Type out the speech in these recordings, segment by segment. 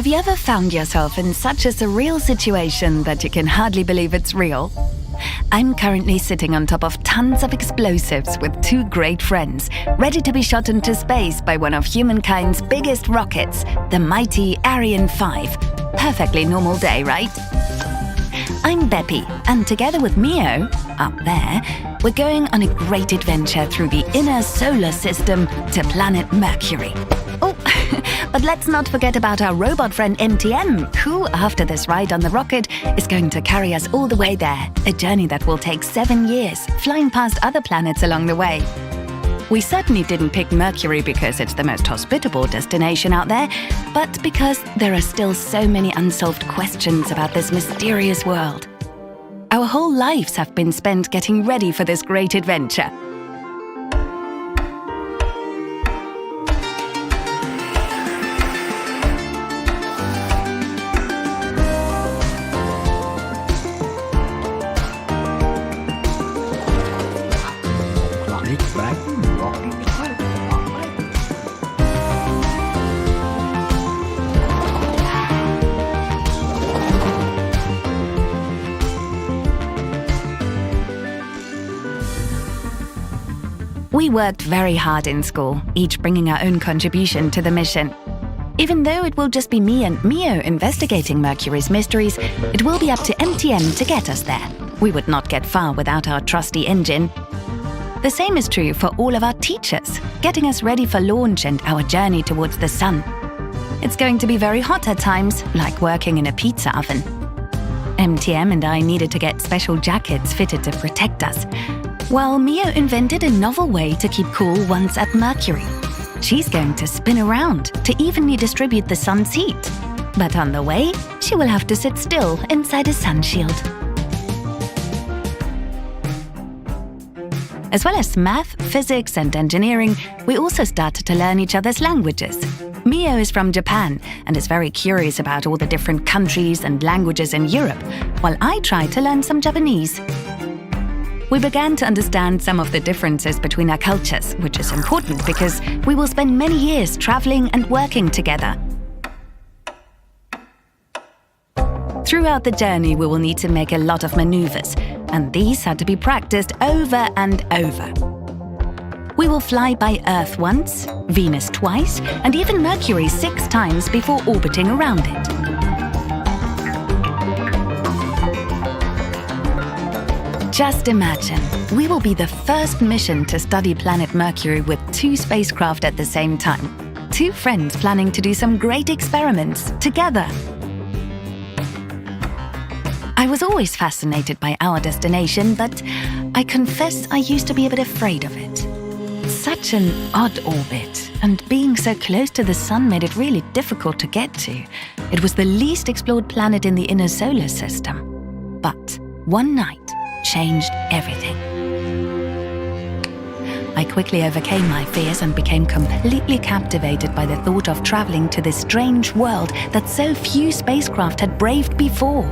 Have you ever found yourself in such a surreal situation that you can hardly believe it's real? I'm currently sitting on top of tons of explosives with two great friends, ready to be shot into space by one of humankind's biggest rockets, the mighty Ariane 5. Perfectly normal day, right? I'm Bepi, and together with Mio, up there, we're going on a great adventure through the inner solar system to planet Mercury. Oh, but let's not forget about our robot friend MTM, who, after this ride on the rocket, is going to carry us all the way there, a journey that will take 7 years, flying past other planets along the way. We certainly didn't pick Mercury because it's the most hospitable destination out there, but because there are still so many unsolved questions about this mysterious world. Our whole lives have been spent getting ready for this great adventure. We worked very hard in school, each bringing our own contribution to the mission. Even though it will just be me and Mio investigating Mercury's mysteries, it will be up to MTM to get us there. We would not get far without our trusty engine. The same is true for all of our teachers, getting us ready for launch and our journey towards the sun. It's going to be very hot at times, like working in a pizza oven. MTM and I needed to get special jackets fitted to protect us, while Mio invented a novel way to keep cool once at Mercury. She's going to spin around to evenly distribute the sun's heat. But on the way, she will have to sit still inside a sun shield. As well as math, physics, and engineering, we also started to learn each other's languages. Mio is from Japan and is very curious about all the different countries and languages in Europe, while I tried to learn some Japanese. We began to understand some of the differences between our cultures, which is important because we will spend many years traveling and working together. Throughout the journey, we will need to make a lot of maneuvers, and these had to be practiced over and over. We will fly by Earth once, Venus twice, and even Mercury 6 times before orbiting around it. Just imagine, we will be the first mission to study planet Mercury with 2 spacecraft at the same time. 2 friends planning to do some great experiments together. I was always fascinated by our destination, but I confess I used to be a bit afraid of it. Such an odd orbit, and being so close to the sun made it really difficult to get to. It was the least explored planet in the inner solar system. But one night changed everything. I quickly overcame my fears and became completely captivated by the thought of traveling to this strange world that so few spacecraft had braved before.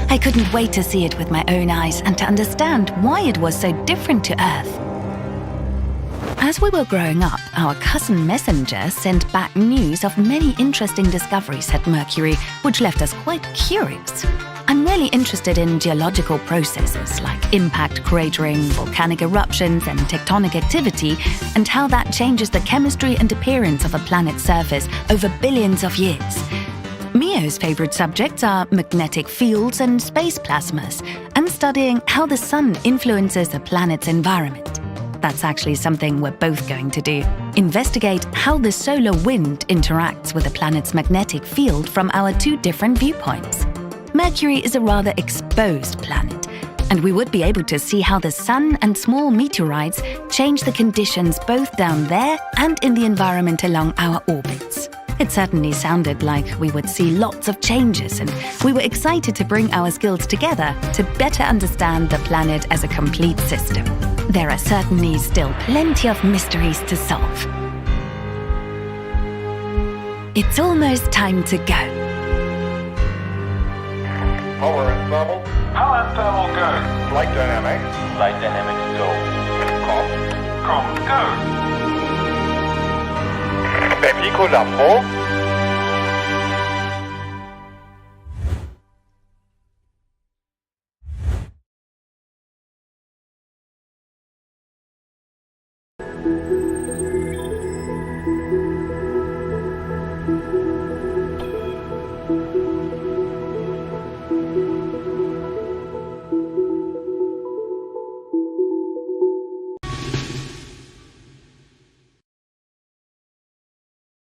I couldn't wait to see it with my own eyes and to understand why it was so different to Earth. As we were growing up, our cousin Messenger sent back news of many interesting discoveries at Mercury, which left us quite curious. I'm really interested in geological processes like impact cratering, volcanic eruptions, and tectonic activity, and how that changes the chemistry and appearance of a planet's surface over billions of years. Mio's favorite subjects are magnetic fields and space plasmas, and studying how the sun influences a planet's environment. That's actually something we're both going to do. Investigate how the solar wind interacts with a planet's magnetic field from our 2 different viewpoints. Mercury is a rather exposed planet, and we would be able to see how the sun and small meteorites change the conditions both down there and in the environment along our orbits. It certainly sounded like we would see lots of changes, and we were excited to bring our skills together to better understand the planet as a complete system. There are certainly still plenty of mysteries to solve. It's almost time to go. Power and thermal. Power and thermal go. Flight dynamics. Flight dynamics go. Com. Go. BepiColombo.